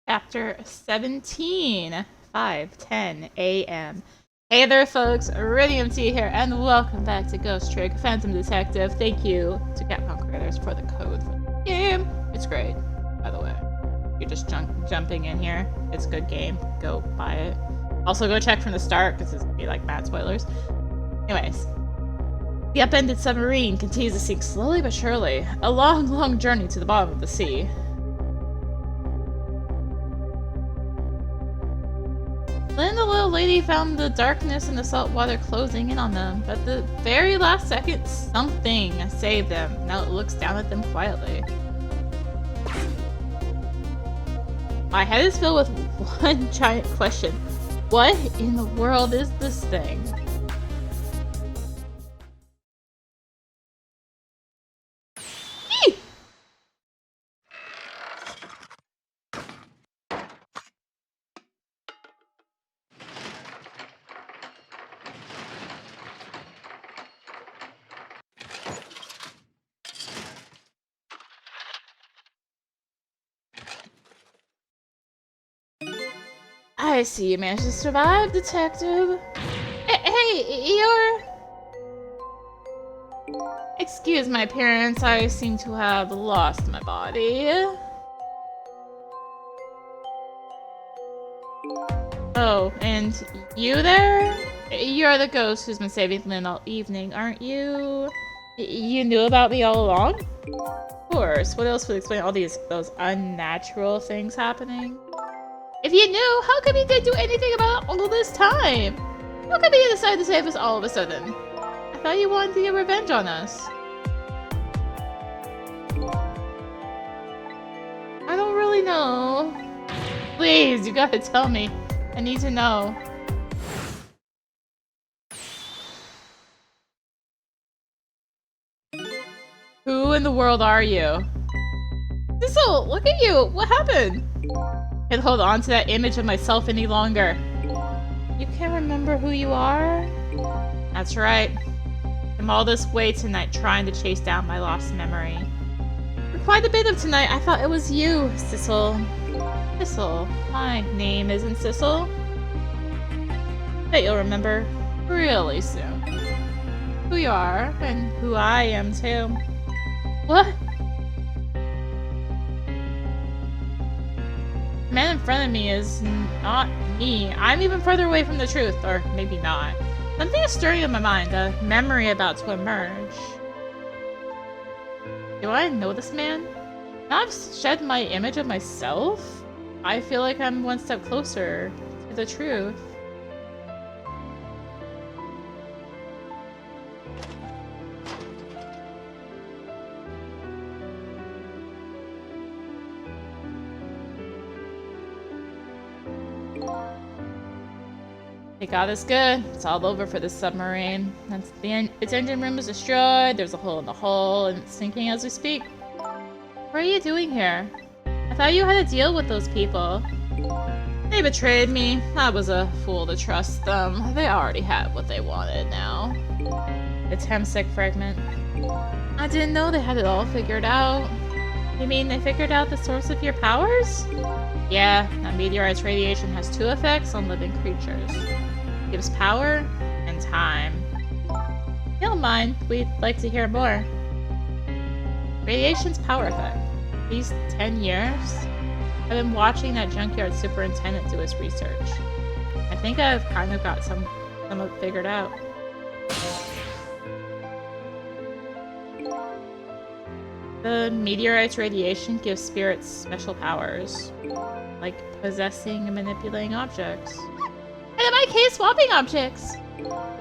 Chapter 17, 5:10 a.m. Hey there folks, rinimt here, and welcome back to Ghost Trick Phantom Detective. Thank you to Capcom Creators for the code for the game. It's great, by the way. You're just jumping in here. It's a good game. Go buy it. Also go check from the start, because it's going to be like mad spoilers. Anyways. The upended submarine continues to sink slowly but surely. A long, long journey to the bottom of the sea. Then the little lady found the darkness and the salt water closing in on them, but at the very last second, something saved them. Now it looks down at them quietly. My head is filled with one giant question. What in the world is this thing? I see you managed to survive, Detective. Hey, you're... Excuse my appearance, I seem to have lost my body. Oh, and you there? You're the ghost who's been saving Lynn all evening, aren't you? You knew about me all along? Of course, what else would explain all those unnatural things happening? If you knew, how come you didn't do anything about it all this time? How come you decided to save us all of a sudden? I thought you wanted to get revenge on us. I don't really know. Please, you gotta tell me. I need to know. Who in the world are you? Sissel, look at you! What happened? I can't hold on to that image of myself any longer. You can't remember who you are? That's right. I'm all this way tonight trying to chase down my lost memory. For quite a bit of tonight, I thought it was you, Sissel. Sissel. My name isn't Sissel. Bet you'll remember really soon. Who you are, and who I am too. What? The man in front of me is not me. I'm even further away from the truth, or maybe not. Something is stirring in my mind, a memory about to emerge. Do I know this man? Now I've shed my image of myself? I feel like I'm one step closer to the truth. Thank God it's good. It's all over for this submarine. Its engine room is destroyed, there's a hole in the hull, and it's sinking as we speak. What are you doing here? I thought you had to deal with those people. They betrayed me. I was a fool to trust them. They already had what they wanted now. The Temsec fragment. I didn't know they had it all figured out. You mean they figured out the source of your powers? Yeah, that meteorite's radiation has two effects on living creatures. It gives power and time. If you don't mind, we'd like to hear more. Radiation's power effect. These 10 years, I've been watching that junkyard superintendent do his research. I think I've kind of got some of it figured out. The meteorite's radiation gives spirits special powers, like possessing and manipulating objects. And in my case, swapping objects!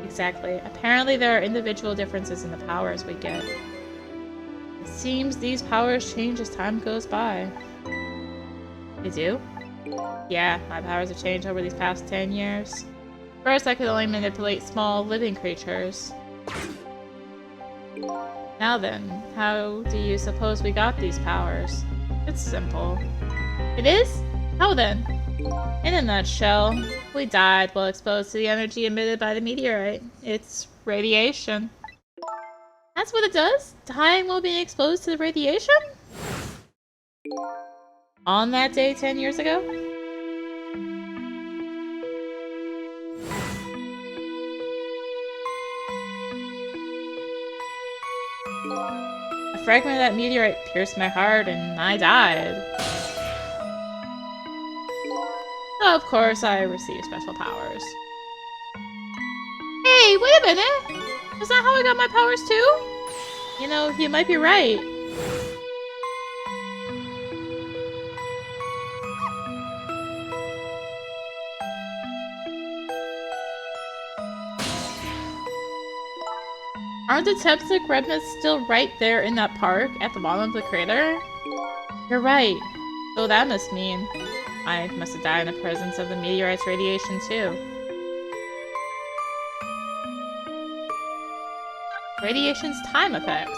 Exactly. Apparently there are individual differences in the powers we get. It seems these powers change as time goes by. They do? Yeah, my powers have changed over these past 10 years. First, I could only manipulate small living creatures. Now then, how do you suppose we got these powers? It's simple. It is? How then? In a nutshell, we died while exposed to the energy emitted by the meteorite. It's radiation. That's what it does? Dying while being exposed to the radiation? On that day 10 years ago? A fragment of that meteorite pierced my heart and I died. So of course I received special powers. Hey, wait a minute! Is that how I got my powers too? You know, you might be right. Aren't the Tepsic remnants still right there in that park at the bottom of the crater? You're right. So that must mean I must have died in the presence of the meteorite's radiation too. Radiation's time effect.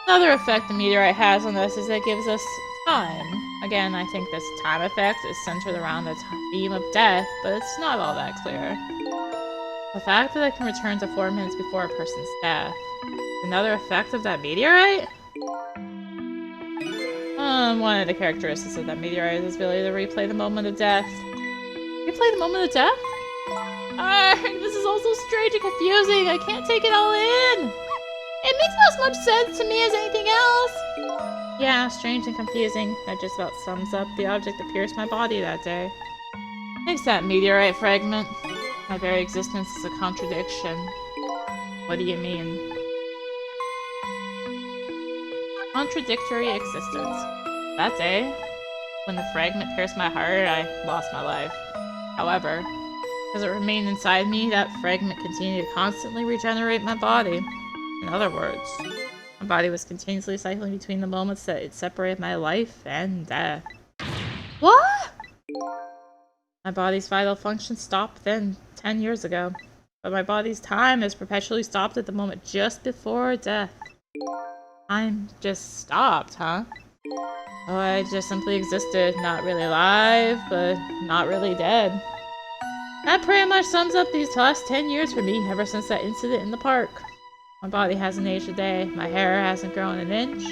Another effect the meteorite has on us is that it gives us time. Again, I think this time effect is centered around the theme of death, but it's not all that clear. The fact that I can return to 4 minutes before a person's death. Another effect of that meteorite? One of the characteristics of that meteorite is its ability to replay the moment of death. Replay the moment of death? This is all so strange and confusing. I can't take it all in. It makes as much sense to me as anything else. Yeah, strange and confusing. That just about sums up the object that pierced my body that day. Thanks, that meteorite fragment. My very existence is a contradiction. What do you mean? Contradictory existence. That day, when the fragment pierced my heart, I lost my life. However, as it remained inside me, that fragment continued to constantly regenerate my body. In other words, my body was continuously cycling between the moments that it separated my life and death. What? My body's vital function stopped then, 10 years ago. But my body's time is perpetually stopped at the moment just before death. Time just stopped, huh? Oh, I just simply existed, not really alive, but not really dead. That pretty much sums up these last 10 years for me, ever since that incident in the park. My body hasn't aged a day, my hair hasn't grown an inch.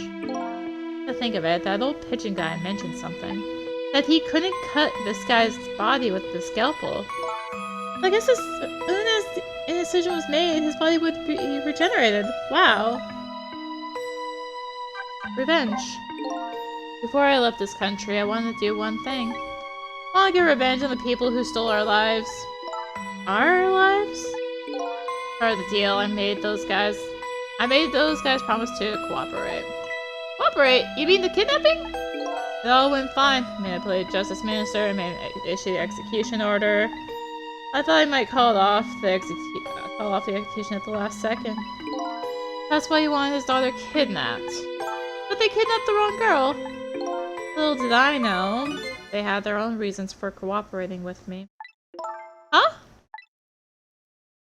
To think of it, that old pigeon guy mentioned something. That he couldn't cut this guy's body with the scalpel. I guess as soon as the incision was made, his body would be regenerated. Wow. Revenge. Before I left this country, I wanted to do one thing. I want to get revenge on the people who stole our lives. Our lives? Part of the deal, I made those guys promise to cooperate. Cooperate? You mean the kidnapping? It all went fine. I manipulated Justice Minister, I issued the execution order. I thought I might call off the execution at the last second. That's why he wanted his daughter kidnapped. But they kidnapped the wrong girl. Little did I know, they had their own reasons for cooperating with me. Huh?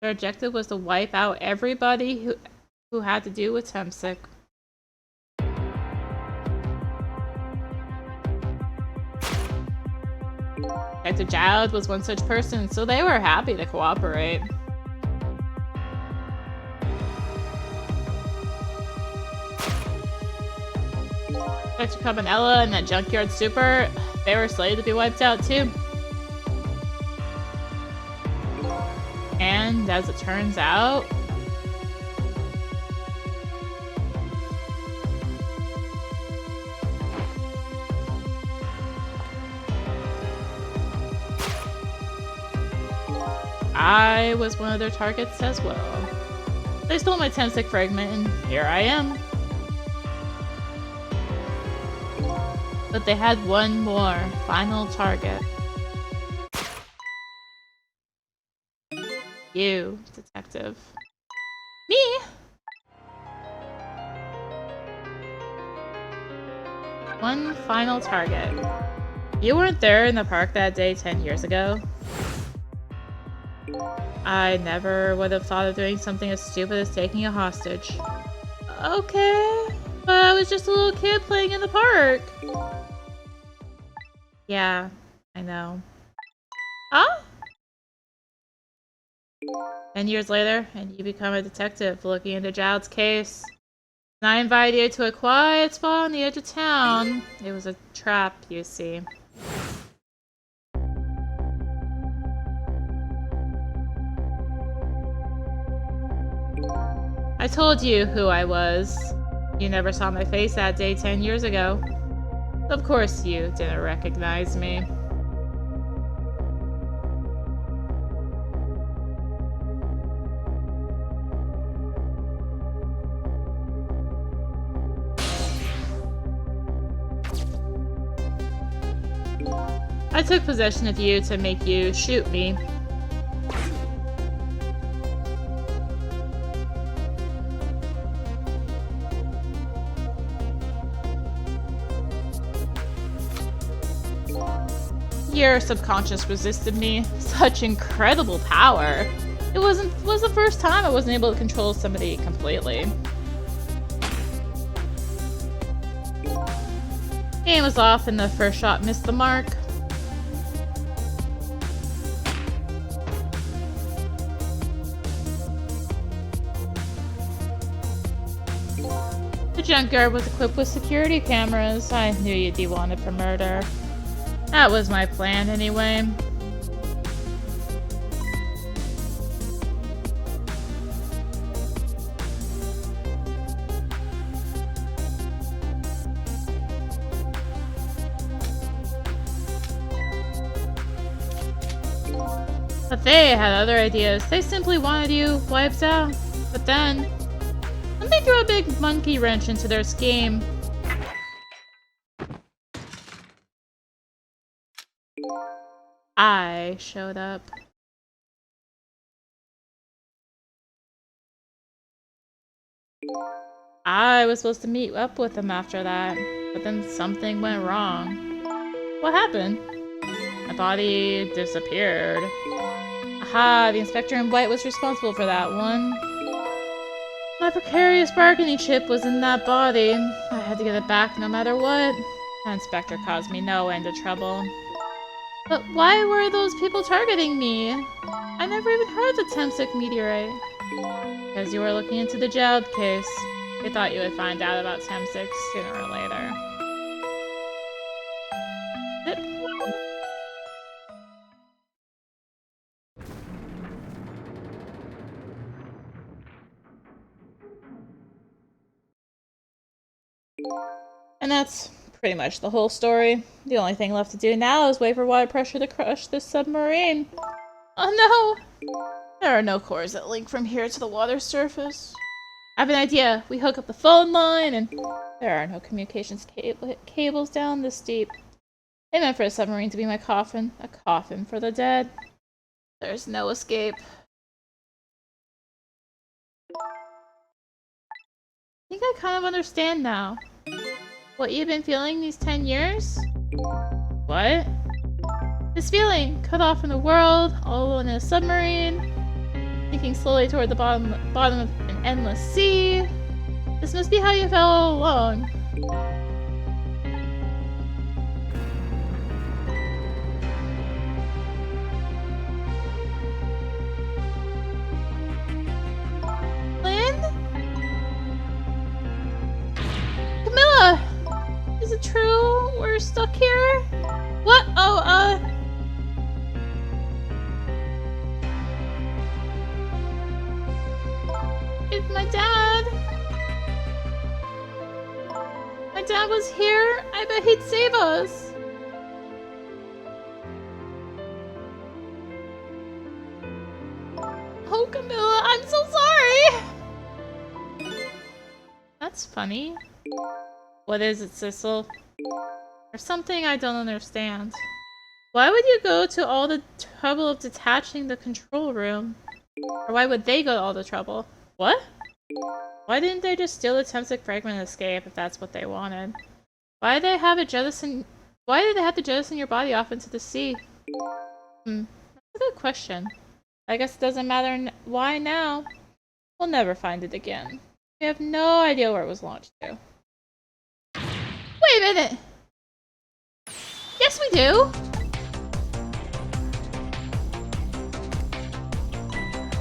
Their objective was to wipe out everybody who had to do with Temsic. Detective Jowd was one such person, so they were happy to cooperate. Dr. Cabanella and that junkyard super, they were slated to be wiped out too. And as it turns out, I was one of their targets as well. They stole my Temsic fragment and here I am. But they had one more final target. You, detective. Me? One final target. You weren't there in the park that day 10 years ago? I never would have thought of doing something as stupid as taking a hostage. Okay, but I was just a little kid playing in the park. Yeah, I know. Huh? 10 years later, and you become a detective looking into Jowd's case. I invited you to a quiet spot on the edge of town. It was a trap, you see. I told you who I was. You never saw my face that day 10 years ago. Of course you didn't recognize me. I took possession of you to make you shoot me. Your subconscious resisted me. Such incredible power. It was the first time I wasn't able to control somebody completely. Aim was off and the first shot missed the mark. The junkyard was equipped with security cameras. I knew you'd be wanted for murder. That was my plan, anyway. But they had other ideas. They simply wanted you wiped out. But then they threw a big monkey wrench into their scheme. I showed up. I was supposed to meet up with them after that, but then something went wrong. What happened? My body disappeared. Aha, the inspector in white was responsible for that one. My precarious bargaining chip was in that body. I had to get it back no matter what. The inspector caused me no end of trouble. But why were those people targeting me? I never even heard the Temsik meteorite. Because you were looking into the jailed case. They thought you would find out about Temsik sooner or later. And that's pretty much the whole story. The only thing left to do now is wait for water pressure to crush this submarine. Oh no! There are no cores that link from here to the water surface. I have an idea. We hook up the phone line and there are no communications cables down this deep. They meant for a submarine to be my coffin. A coffin for the dead. There's no escape. I think I kind of understand now. What you've been feeling these 10 years? What? This feeling, cut off from the world, all alone in a submarine, sinking slowly toward the bottom of an endless sea. This must be how you felt all alone. Lynn? Camilla! Is it true? We're stuck here? What? Oh, it's my dad. My dad was here. I bet he'd save us. Oh, Camilla, I'm so sorry. That's funny. What is it, Sissel? There's something I don't understand. Why would you go to all the trouble of detaching the control room? Or why would they go to all the trouble? What? Why didn't they just steal the Temsik fragment and escape if that's what they wanted? Why did they have to jettison your body off into the sea? That's a good question. I guess it doesn't matter why now. We'll never find it again. We have no idea where it was launched to. Wait a minute! Yes, we do!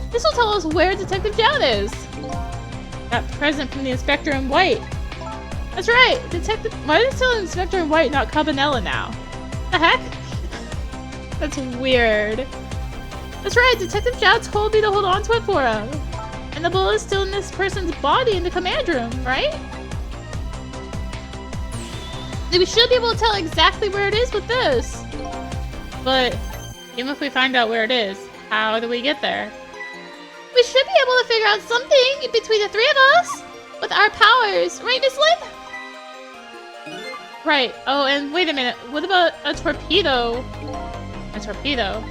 This will tell us where Detective John is! That present from the Inspector in White. That's right! Detective. Why is it still Inspector in White, not Cabanela now? The heck? That's weird. That's right, Detective Zhao told me to hold on to it for him. And the bullet is still in this person's body in the command room, right? We should be able to tell exactly where it is with this. But even if we find out where it is, how do we get there? We should be able to figure out something between the three of us with our powers, right, Miss Lin? Right. Oh, and wait a minute. What about a torpedo? A torpedo?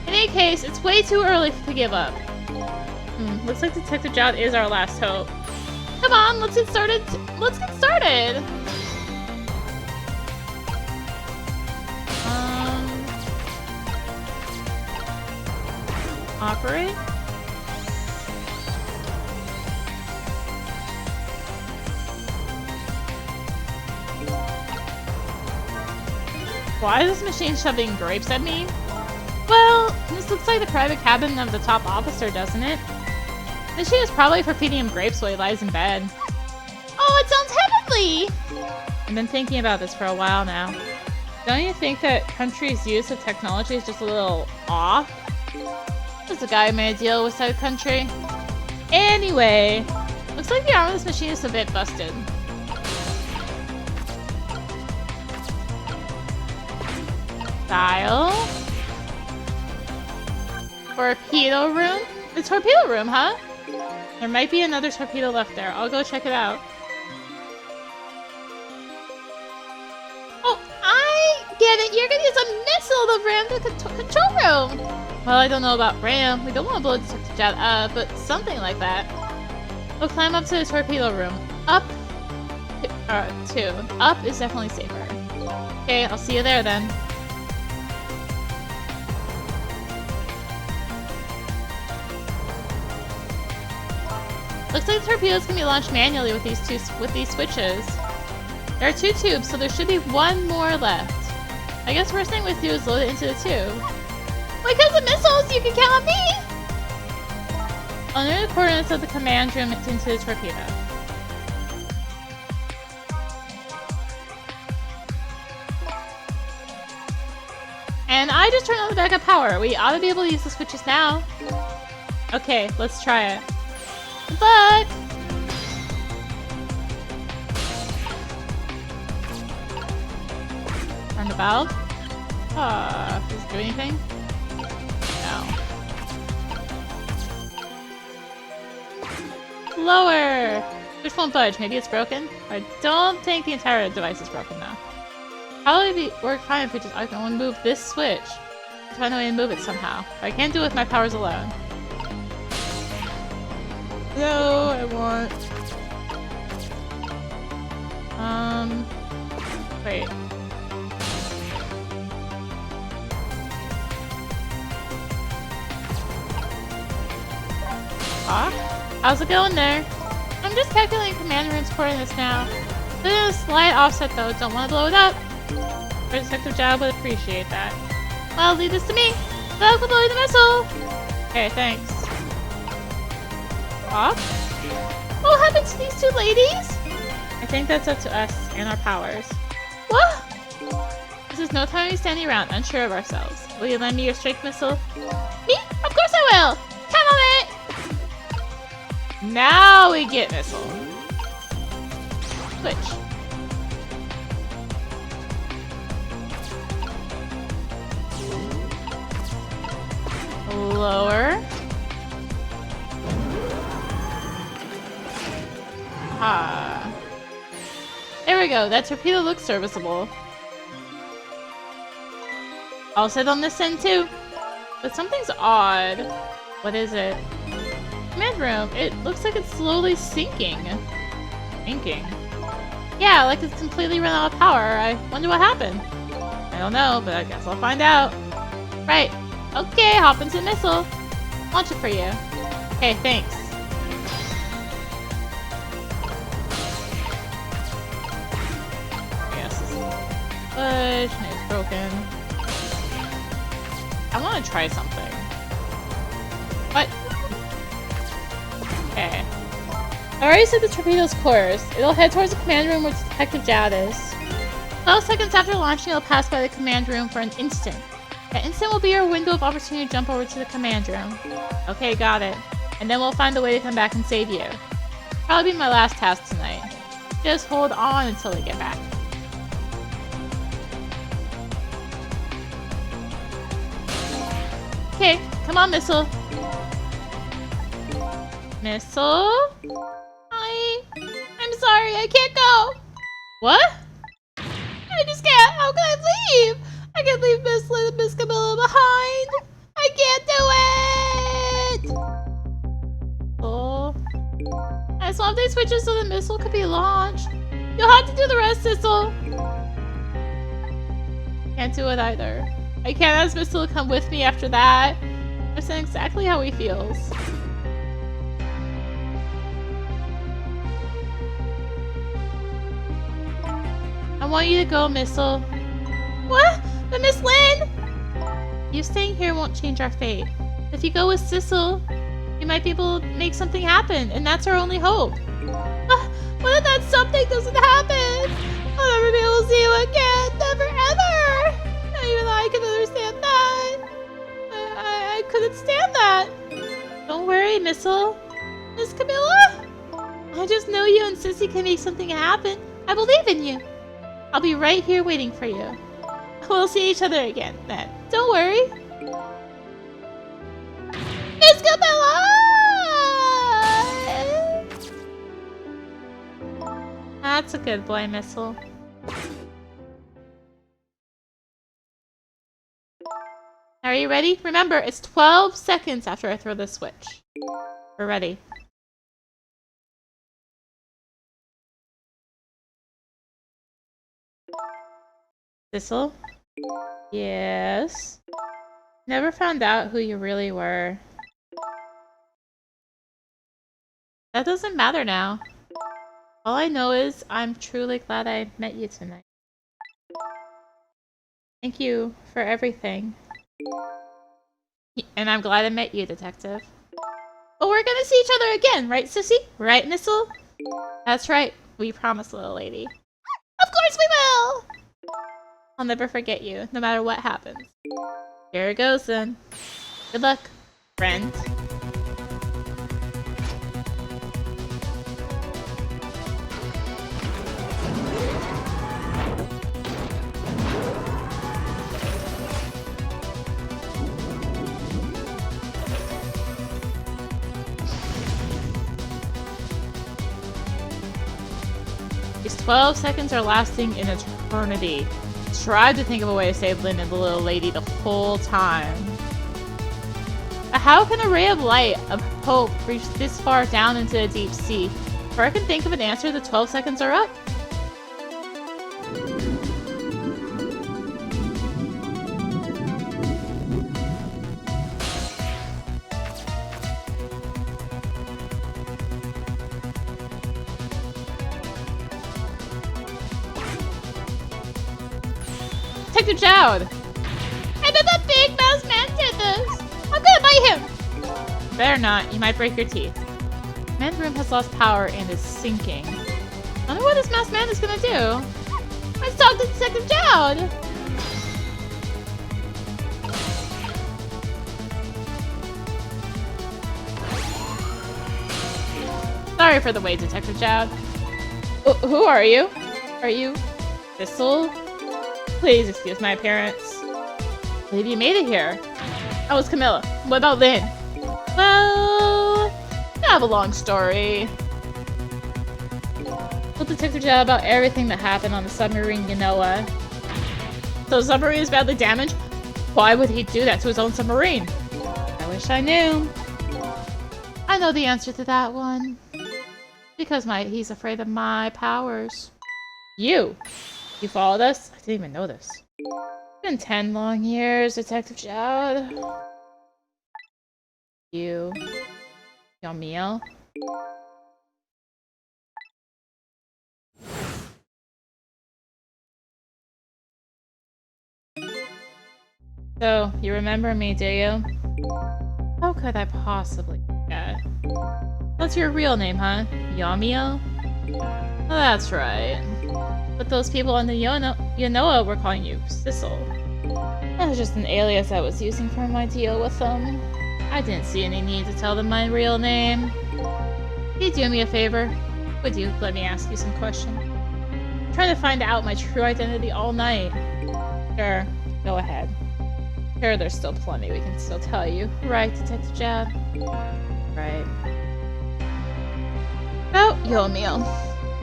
In any case, it's way too early to give up. Looks like Detective Zhao is our last hope. Come on, let's get started. Let's get started. Operate? Why is this machine shoving grapes at me? Well, this looks like the private cabin of the top officer, doesn't it? This machine is probably for feeding him grapes while he lies in bed. Oh, it sounds heavenly! I've been thinking about this for a while now. Don't you think that country's use of technology is just a little off? There's a guy who made a deal with said country. Anyway, looks like the arm of this machine is a bit busted. Dial. Torpedo room? The torpedo room, huh? There might be another torpedo left there. I'll go check it out. Oh, I get it! You're gonna use a missile to ram the control room! Well, I don't know about ram. We don't want to blow Detective Zhao up, but something like that. We'll climb up to the torpedo room. Up. Two. Up is definitely safer. Okay, I'll see you there then. Looks like the torpedoes can be launched manually with these switches. There are 2 tubes, so there should be 1 more left. I guess first thing we do is load it into the tube. Because of missiles, you can count on me! Under the coordinates of the command room into the torpedo. And I just turned on the backup power. We ought to be able to use the switches now. Okay, let's try it. Good luck! Turn the valve. Does it do anything? No. Lower! Which won't budge? Maybe it's broken? I don't think the entire device is broken though. Probably work fine if we just I can move this switch. Let's find a way to move it somehow. But I can't do it with my powers alone. No, I want... Wait. How's it going there? I'm just calculating command room's coordinates now. There's a slight offset though, don't want to blow it up. Detective Zhao would appreciate that. Well, leave this to me. Good luck with blowing the missile! Okay, thanks. Off? What happened to these 2 ladies? I think that's up to us and our powers. What? This is no time to be standing around, unsure of ourselves. Will you lend me your strike missile? Me? Of course I will! Count on it! Now we get missile. Switch. Lower. There we go. That torpedo looks serviceable. I'll sit on this end too. But something's odd. What is it? Command room. It looks like it's slowly sinking. Sinking? Yeah, like it's completely run out of power. I wonder what happened. I don't know, but I guess I'll find out. Right. Okay, hop into the missile. Launch it for you. Okay, thanks. Yes. Push. No, it's broken. I want to try something. What? Okay. I already set the torpedo's course. It'll head towards the command room where Detective Jowd is. 12 seconds after launching, it'll pass by the command room for an instant. That instant will be your window of opportunity to jump over to the command room. Okay, got it. And then we'll find a way to come back and save you. Probably be my last task tonight. Just hold on until we get back. Okay, come on, Missile. Missile? Hi. I'm sorry, I can't go. What? I just can't. How can I leave? I can't leave Miss Lynn and Miss Camilla behind. I can't do it. Oh. I swapped these switches so the missile could be launched. You'll have to do the rest, Sissel. Can't do it either. I can't ask Missile to come with me after that. I understand exactly how he feels. I want you to go, Missile. What? But Miss Lynn? You staying here won't change our fate. If you go with Sissel, you might be able to make something happen, and that's our only hope. What if that something doesn't happen? I'll never be able to see you again. Never, ever. Not even I can understand that. I couldn't stand that. Don't worry, Missile. Miss Camilla? I just know you and Sissy can make something happen. I believe in you. I'll be right here waiting for you. We'll see each other again then. Don't worry. Miss Camilla! That's a good boy, Missile. Are you ready? Remember, it's 12 seconds after I throw the switch. We're ready. Sissel? Yes? Never found out who you really were. That doesn't matter now. All I know is I'm truly glad I met you tonight. Thank you for everything. And I'm glad I met you, Detective. But we're gonna see each other again, right, Sissy? Right, Missile? That's right. We promise, little lady. Of course we will! I'll never forget you, no matter what happens. Here it goes, then. Good luck, friend. These 12 seconds are lasting an eternity. Tried to think of a way to save Lynn and the little lady the whole time. But how can a ray of light, of hope, reach this far down into the deep sea? Before I can think of an answer, the 12 seconds are up. Detective Jowd! I bet that big mouse man did this! I'm gonna bite him! Better not, you might break your teeth. Man's room has lost power and is sinking. I wonder what this mouse man is gonna do. Let's talk to Detective Jowd! Sorry for the wait, Detective Jowd. Who are you? Are you Thistle? Please excuse my appearance. I believe you made it here. That was Camilla. What about Lynn? Well, I have a long story. Told Detective Jowd about everything that happened on the submarine Genoa. So the submarine is badly damaged? Why would he do that to his own submarine? I wish I knew. I know the answer to that one. Because he's afraid of my powers. You followed us? I didn't even know this. It's been 10 long years, Detective Jowd. You meal? So, you remember me, do you? How could I possibly forget? What's your real name, huh? Yamio? Oh, that's right. But those people on the Yanoa were calling you Sissel. That was just an alias I was using for my deal with them. I didn't see any need to tell them my real name. Can you do me a favor? Would you let me ask you some questions? I'm trying to find out my true identity all night. Sure, go ahead. Sure, there's still plenty we can still tell you. Right, Detective Jad? Right. About Yomio.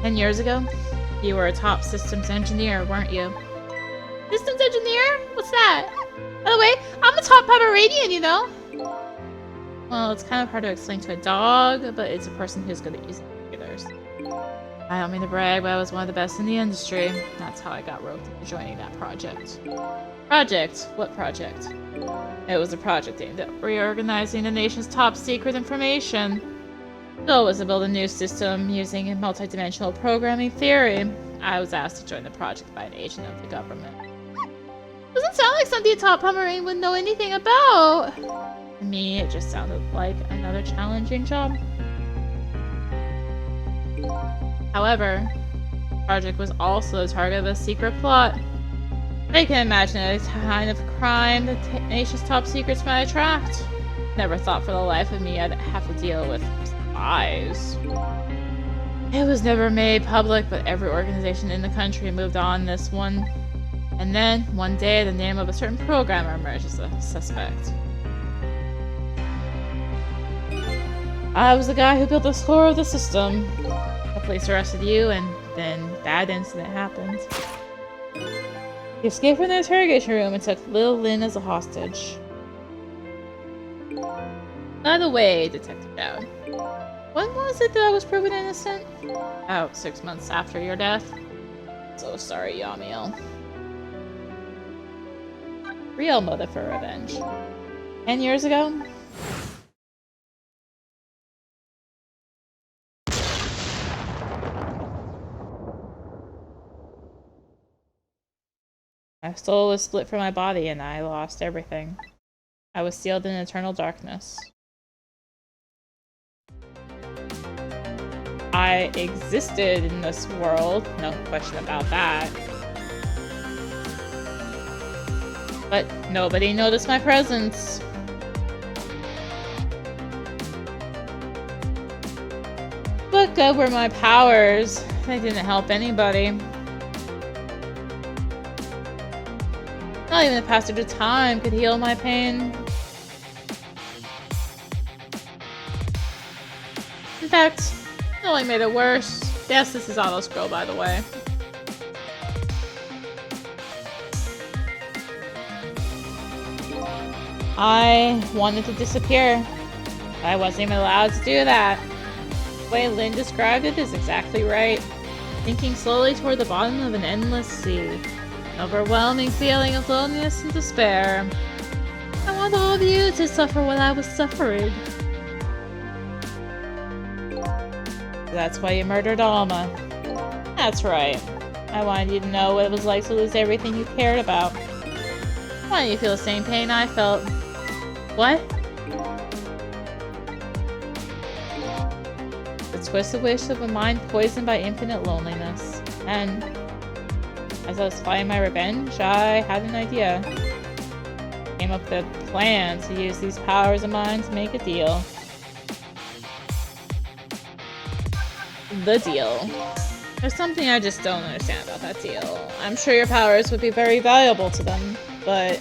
10 years ago, you were a top systems engineer, weren't you? Systems engineer? What's that? By the way, I'm a top Pomeranian, you know? Well, it's kind of hard to explain to a dog, but it's a person who's good at using computers. I don't mean to brag, but I was one of the best in the industry. That's how I got roped into joining that project. Project? What project? It was a project aimed at reorganizing the nation's top secret information. The goal was to build a new system using multidimensional programming theory. I was asked to join the project by an agent of the government. Doesn't sound like something a top Pomeranian would know anything about. To me, it just sounded like another challenging job. However, the project was also the target of a secret plot. I can imagine the kind of crime the nation's top secrets might attract. Never thought for the life of me I'd have to deal with spies. It was never made public, but every organization in the country moved on this one. And then, one day, the name of a certain programmer emerged as a suspect. I was the guy who built the core of the system. The police arrested you, and then that incident happened. You escaped from the interrogation room and took Lil Lin as a hostage. By the way, Detective Dowd, when was it that I was proven innocent? About 6 months after your death. So sorry, Yamiel. Real motive for revenge. 10 years ago? My soul was split from my body and I lost everything. I was sealed in eternal darkness. I existed in this world, no question about that. But nobody noticed my presence. What good were my powers? They didn't help anybody. Not even the passage of time could heal my pain. In fact, it only made it worse. Yes, this is auto-scroll, by the way. I wanted to disappear. I wasn't even allowed to do that. The way Lynn described it is exactly right. Sinking slowly toward the bottom of an endless sea. An overwhelming feeling of loneliness and despair. I want all of you to suffer what I was suffering. That's why you murdered Alma. That's right. I wanted you to know what it was like to lose everything you cared about. I wanted you to feel the same pain I felt. What? The twisted wish of a mind poisoned by infinite loneliness. And as I was fighting my revenge, I had an idea. Came up with a plan to use these powers of mine to make a deal. The deal. There's something I just don't understand about that deal. I'm sure your powers would be very valuable to them, but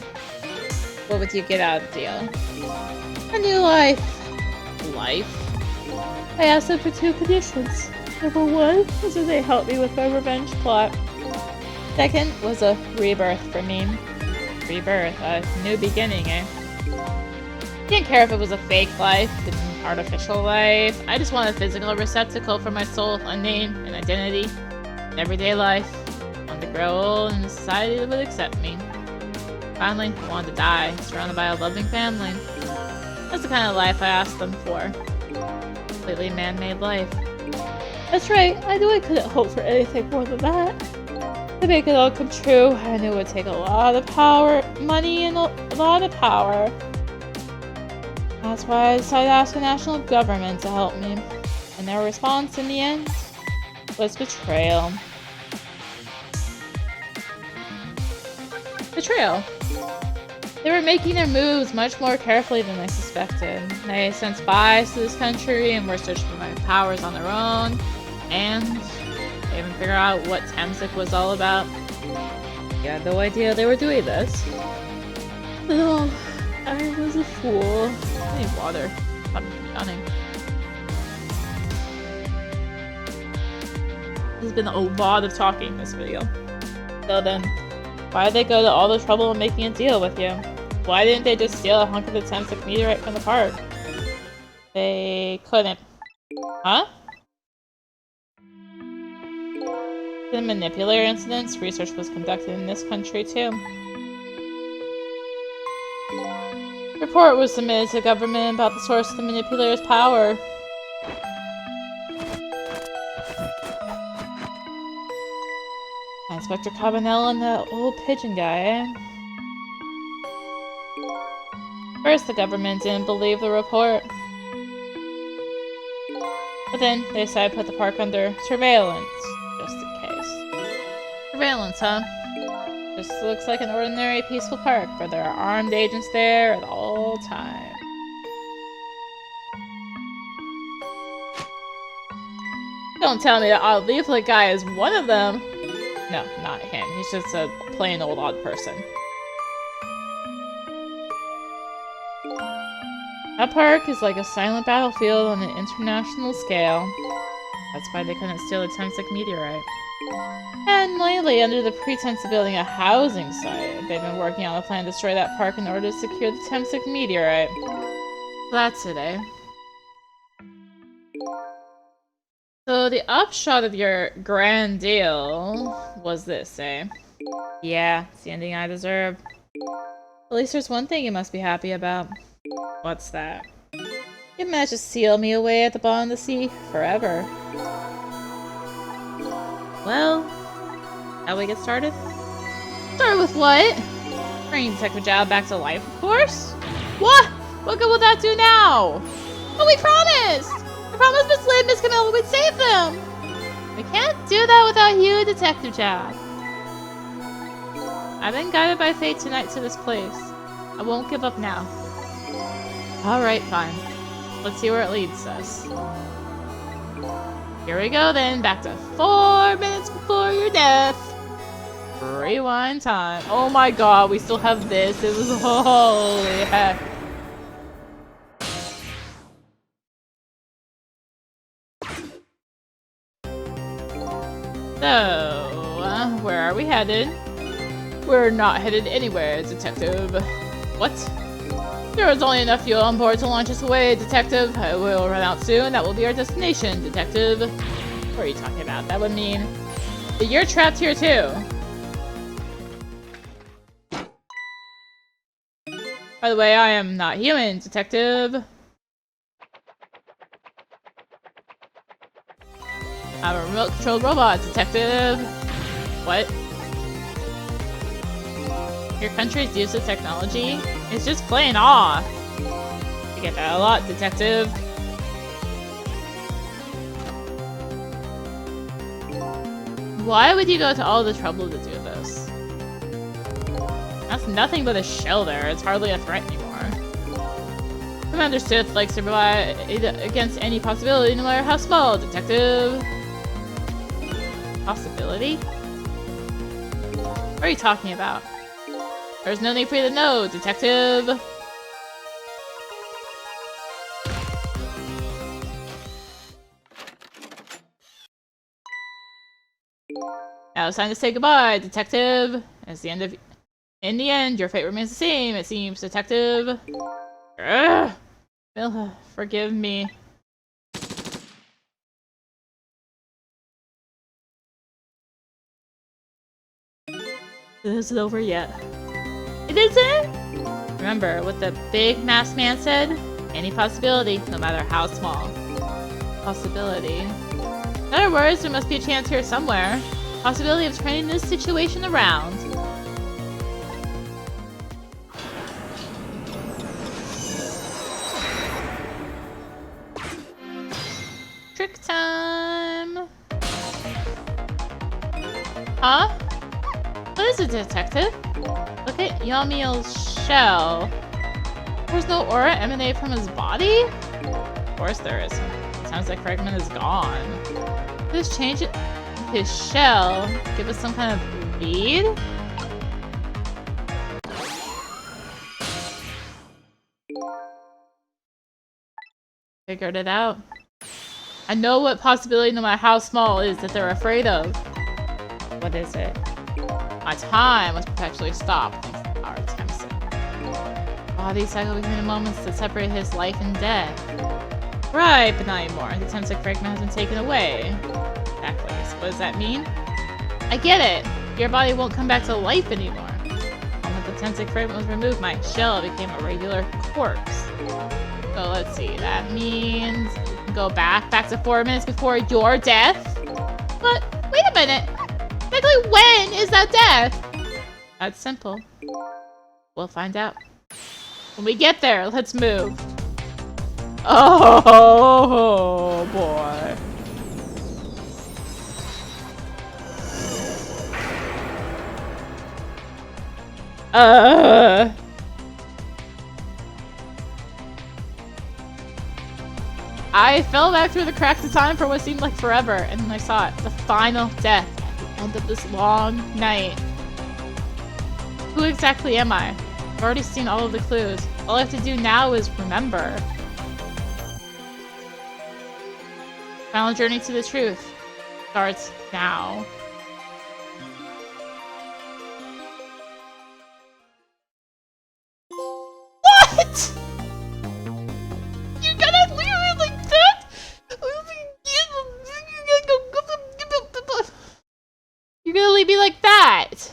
what would you get out of the deal? A new life. Life? I asked them for 2 conditions. Number 1 was that they help me with my revenge plot. Second was a rebirth for me. Rebirth, a new beginning, eh? Didn't care if it was a fake life, an artificial life. I just wanted a physical receptacle for my soul, a name, an identity, an everyday life. I wanted to grow old in a society that would accept me. Finally, I wanted to die, surrounded by a loving family. That's the kind of life I asked them for. Completely man-made life. That's right, I knew I couldn't hope for anything more than that. To make it all come true, I knew it would take a lot of power, money, and a lot of power. That's why I decided to ask the national government to help me. And their response in the end was betrayal. Betrayal. They were making their moves much more carefully than they suspected. They sent spies to this country and were searching for my powers on their own. And they even figured out what Temsik was all about. They had no idea they were doing this. Oh, I was a fool. I need water. I'm drowning. There's been a lot of talking in this video. So then, why did they go to all the trouble of making a deal with you? Why didn't they just steal a hunk of the Temsik meteorite from the park? They couldn't. Huh? The manipulator incidents, research was conducted in this country too. Report was submitted to the government about the source of the manipulator's power. Inspector Cabanel and the old pigeon guy, eh? First, the government didn't believe the report. But then, they decided to put the park under surveillance, just in case. Surveillance, huh? Just looks like an ordinary peaceful park, but there are armed agents there at all times. Don't tell me that odd leaflet guy is one of them! No, not him. He's just a plain old odd person. That park is like a silent battlefield on an international scale. That's why they couldn't steal the Temsik meteorite. And lately, under the pretense of building a housing site, they've been working on a plan to destroy that park in order to secure the Temsik meteorite. That's it, eh? So the upshot of your grand deal was this, eh? Yeah, it's the ending I deserve. At least there's one thing you must be happy about. What's that? You managed to seal me away at the bottom of the sea forever. Well, shall we get started? Start with what? Bringing Detective Jao back to life, of course. What? What good will that do now? But we promised! We promised Miss Lynn, Miss Camilla would save them! We can't do that without you, Detective Jao. I've been guided by fate tonight to this place. I won't give up now. Alright, fine. Let's see where it leads us. Here we go then, back to 4 minutes before your death. Rewind time. Oh my god, we still have this. It was holy heck. So, where are we headed? We're not headed anywhere, Detective. What? There is only enough fuel on board to launch us away, Detective. I will run out soon. That will be our destination, Detective. What are you talking about? That would mean that you're trapped here too. By the way, I am not human, Detective. I'm a remote-controlled robot, Detective. What? Your country's use of technology is just plain awe. I get that a lot, Detective. Why would you go to all the trouble to do this? That's nothing but a shell there. It's hardly a threat anymore. Commander Sith likes to provide against any possibility, no matter how small, Detective. Possibility? What are you talking about? There's no need for you to know, Detective! Now it's time to say goodbye, Detective! In the end, your fate remains the same, it seems, Detective. Ugh. Forgive me. It isn't over yet. It isn't? Remember what the big masked man said? Any possibility, no matter how small. Possibility. In other words, there must be a chance here somewhere. Possibility of turning this situation around. Trick a detective. Look at Yomiel's shell. There's no aura emanate from his body? Of course there isn't. Sounds like Fragment is gone. This change his shell give us some kind of lead? Figured it out. I know what possibility, no matter how small, it is that they're afraid of. What is it? My time was perpetually stopped thanks to our attempts. Body cycle between the moments that separate his life and death. Right, but not anymore. The Tensec fragment has been taken away. Exactly. So what does that mean? I get it. Your body won't come back to life anymore. When the Tensec fragment was removed, my shell became a regular corpse. So let's see. That means we can go back to 4 minutes before your death. But wait a minute. Exactly when is that death? That's simple. We'll find out. When we get there, let's move. Oh boy. I fell back through the cracks of time for what seemed like forever, and then I saw it. The final death at the end of this long night. Who exactly am I? I've already seen all of the clues. All I have to do now is remember. Final journey to the truth starts now. What? You gotta leave it like that? You're gonna leave me like that?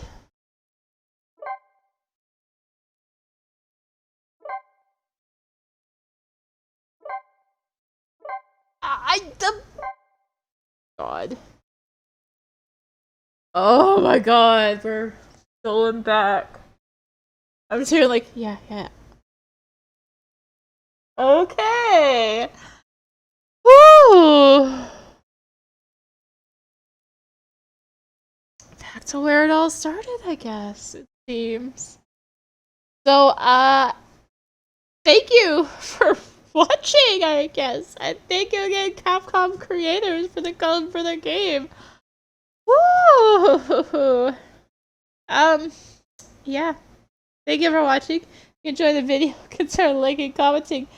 God. Oh my god, we're going back. I'm just here like, yeah. Okay. Woo! Back to where it all started, I guess, it seems. So, thank you for watching, I guess. And thank you again, Capcom Creators, for the code for the game. Woo! Yeah. Thank you for watching. If you enjoyed the video, consider liking, commenting,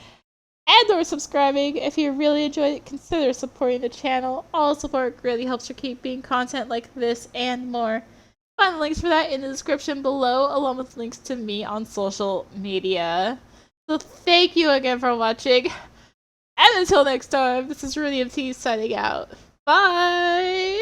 and or subscribing. If you really enjoyed it, consider supporting the channel. All support greatly helps for keeping content like this and more. Find the links for that in the description below, along with links to me on social media. So thank you again for watching. And until next time, this is rinimt signing out. Bye!